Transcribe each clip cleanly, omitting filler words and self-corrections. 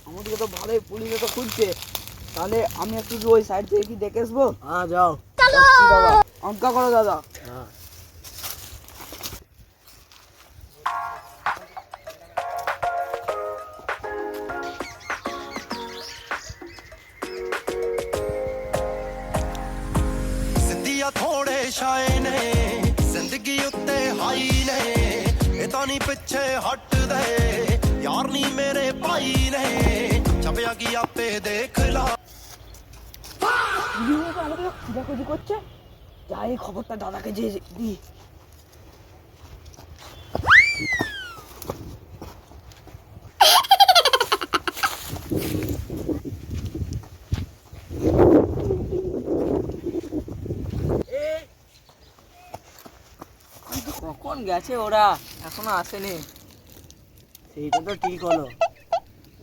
আমাদেরকে তো ভালোই পুলিশে তো খুঁজছে, তাহলে আমি একটু ওই সাইড থেকে কি দেখে আসবো? হ্যাঁ যাও। দাদা অঙ্কা করো দাদা। হ্যাঁ ਜ਼ਿੰਦਗੀਆਂ ਥੋੜੇ ਛਾਏ ਨੇ ਜ਼ਿੰਦਗੀ ਉੱਤੇ ਹਾਈ ਨੇ ਇਹ ਤਾਂ ਨਹੀਂ ਪਿੱਛੇ ਹਟਦੇ ਯਾਰ ਨਹੀਂ ਮੇਰੇ ਭਾਈ ਨੇ ਛਪਿਆ ਕੀ ਆਪੇ ਦੇਖ ਲਾ আমাদের খোঁজাখুঁজি করছে, যাই খবরটা দাদাকে যে দিই। কখন গেছে ওরা, এখনো আসেনি। সেইটা তো ঠিক হলো,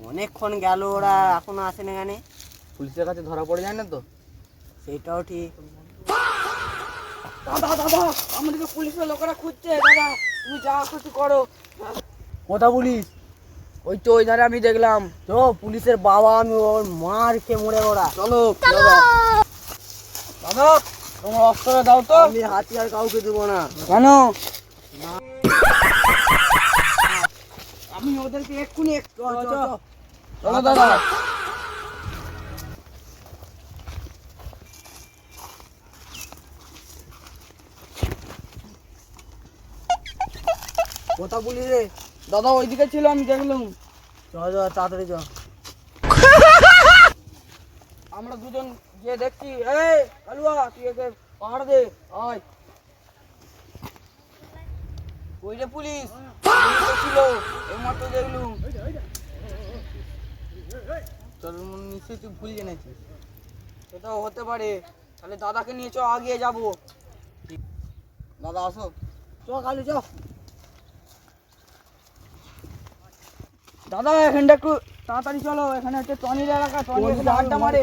অনেকক্ষণ গেল ওরা এখনো আসেনি কেন? পুলিশের কাছে ধরা পড়ে যায় না তো? সেইটাও ঠিক। দাদা দাদা আমাদেরকে পুলিশের লোকেরা খুঁজছে, দাদা তুমি যা কিছু করো। কোথা পুলিশ? ওই তো ওই ধারে আমি দেখলাম। তো পুলিশের বাবা, আমি ওর মার খেয়ে মরে ওরা। চলো দাদা। দাদা তোমার অস্ত্রটা দাও তো। আমি হাতিয়ার কাউকে দেবো না। কেন? আমি ওদেরকে এক্ষুনি চলো দাদা। কোথা পুলিশ রে? দাদা ওইদিকে ছিল, আমি দেখলাম। চ চ তাড়াতাড়ি চ। আমরা দুজন গিয়ে দেখছি। এই কালুয়া তুই একে পাহাড় দে, আয়। ওই যে পুলিশ ছিল, এইমাত্র দেখলুম। তোর নিশ্চয়ই তুই ভুল জেনেছিস। সেটাও হতে পারে, তাহলে দাদাকে নিয়ে চ, আগিয়ে যাবো। দাদা আসো। চ কালু চ। দাদা এখানটা একটু তাড়াতাড়ি চলো, এখানে হচ্ছে টনির এলাকা, টনি এখানে আড্ডা মারে।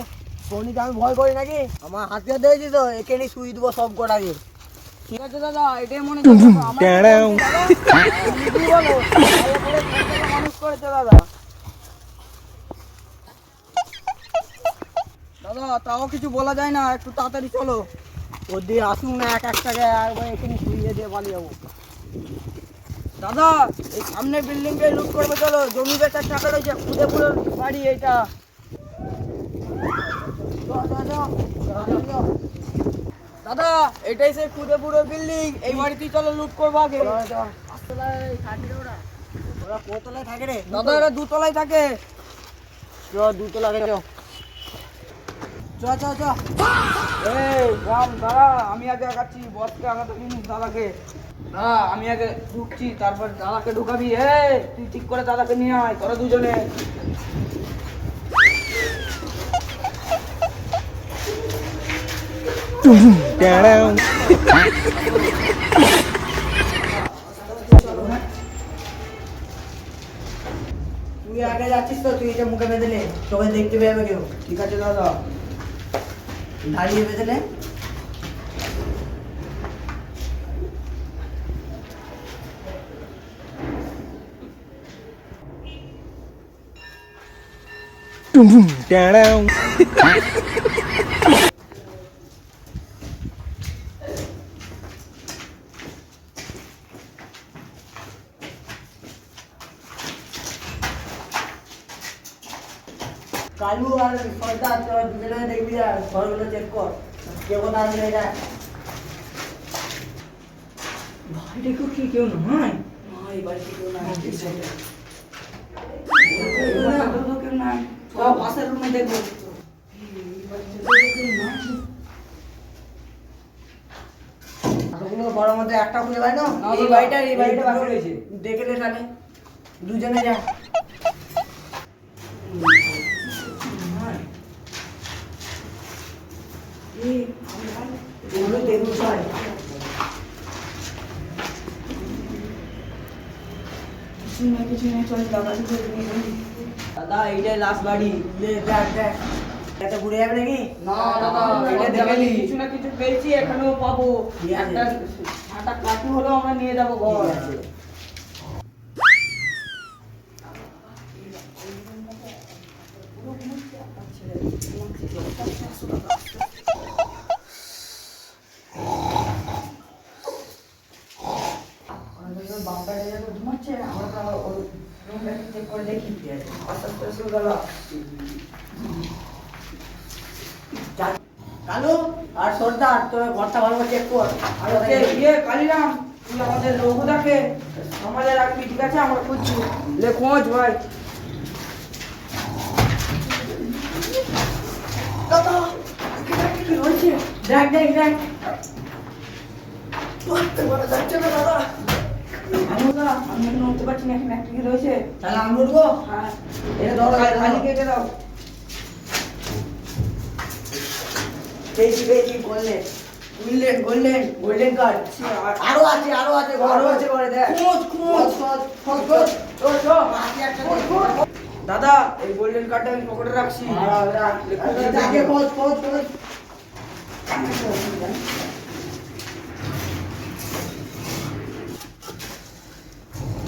টনিকে আমি ভয় করি নাকি? আমার হাতিয়ার দিয়েছি তো, একে নিয়ে শুই দেবো সব কটাকে। ঠিক আছে দাদা, এটাই মনে করছো মানুষ করেছে দাদা। দাদা তাও কিছু বলা যায় না, একটু তাড়াতাড়ি চলো। ওর দিয়ে আসুন না, এক একটাকে একবার এখানে শুইয়ে দিয়ে পালিয়ে যাবো। দাদা এই সামনে বিল্ডিং কে লুট করবে, চলো। জমি বেচার টাকা রয়েছে, খুদে পুরো বাড়ি এইটা। দাদা এটাই সেই খুদে পুরো বিল্ডিং, এই বাড়িতেই চলো লুট করবো আগে। ওরা কতলায় থাকে রে? দাদা এরা দুতলায় থাকে। চ দুতলা চ চ চ চ। এই রাম দাদা, আমি আগে আগাচ্ছি, বসকে আগাতে দিন দাদাকে। দাদা আমি আগে ঢুকছি, তারপর দাদাকে ঢুকাবি। তুই ঠিক করে দাদাকে নিয়ে আয়, তোরা দুজনে। তুই আগে যাচ্ছিস তো, তুই এটা মুখে বেঁধে নে, সবাই দেখতে পেয়ে যাবে কেউ। ঠিক আছে দাদা। দাঁড়িয়ে বেঁধে নে। কালু আর সর্দার তোরা দুজনে দেখবি, আর ঘরগুলো চেক কর, কে কোথা আছে এটা। ভাইটা কি কেউ নয়? না এই বাড়িতে কেউ নাই, কেউ নাই। সব পাশের রুমে দেখবো। ঘরের মধ্যে একটা খুঁজে পাই না। এই বাড়িটা বাকি রয়েছে। দেখে নে তাহলে, দুজনে যা। দাদা এইটাই লাস্ট বাড়ি। দেখ দেখ, এটা ঘুরে যাবে নাকি? না দাদা এটা দেখেনি, কিছু না কিছু পেয়েছি, এখানেও পাবো। একটা কাঠি হলেও আমরা নিয়ে যাবো ঘর। বাপ্পা যখন ঘুমাচ্ছে আমরা তো ওর রুমটা চেক করে দেখি কি আছে আস্তে আস্তে শুরু করলো কালু আর সর্দার তোর ঘরটা ভালো করে চেক কর আর ইয়ে কালিরাম তুই আমাদের লঘুদাকে আমাদের রাখবি ঠিক আছে আমরা খুঁজছি লে খোঁজ ভাই দাদা কি হয়েছে দেখ দেখ দেখ যাচ্ছে না দাদা আমি এখন উঠতে পারছি না এখানে একটা কি রয়েছে তাহলে আমি উঠবো হ্যাঁ এটা ধরো খালি কেটে দাও পেয়েছি পেয়েছি golden golden golden golden card আরো আছে আরো আছে ঘরে দেখ খোঁজ খোঁজ খোঁজ খোঁজ খোঁজ দাদা এই গোল্ডেন কার্ডটা আমি পকেটে রাখছি যাকে খোঁজ খোঁজ খোঁজ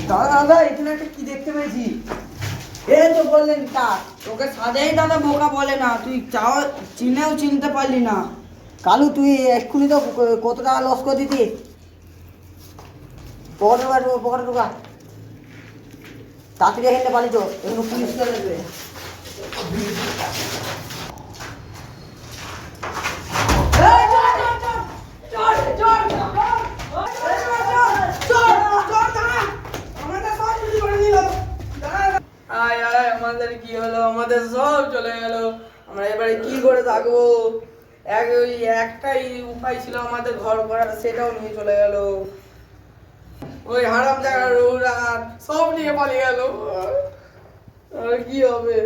দাদা দাদা এখানে একটা কি দেখতে পেয়েছি এই তো গোল্ডেন কার্ড তোকে সাদেই দাদা বোকা বলে না তুই চাও চিনেও চিনতে পারলি না কালু তুই এক্ষুনি তো কত টাকা লস করে দিতি পকেটে ঢুকা তাড়াতাড়ি এখানে পালি তো এগুলো পুলিশ করে দেবে আয় আয় আমাদের কি হলো আমাদের সব চলে গেল আমরা এবারে কি করে থাকবো ওই একটাই উপায় ছিল আমাদের ঘর করার সেটাও নিয়ে চলে গেল ওই হারাম জায়গার সব নিয়ে পালিয়ে গেল আর কি হবে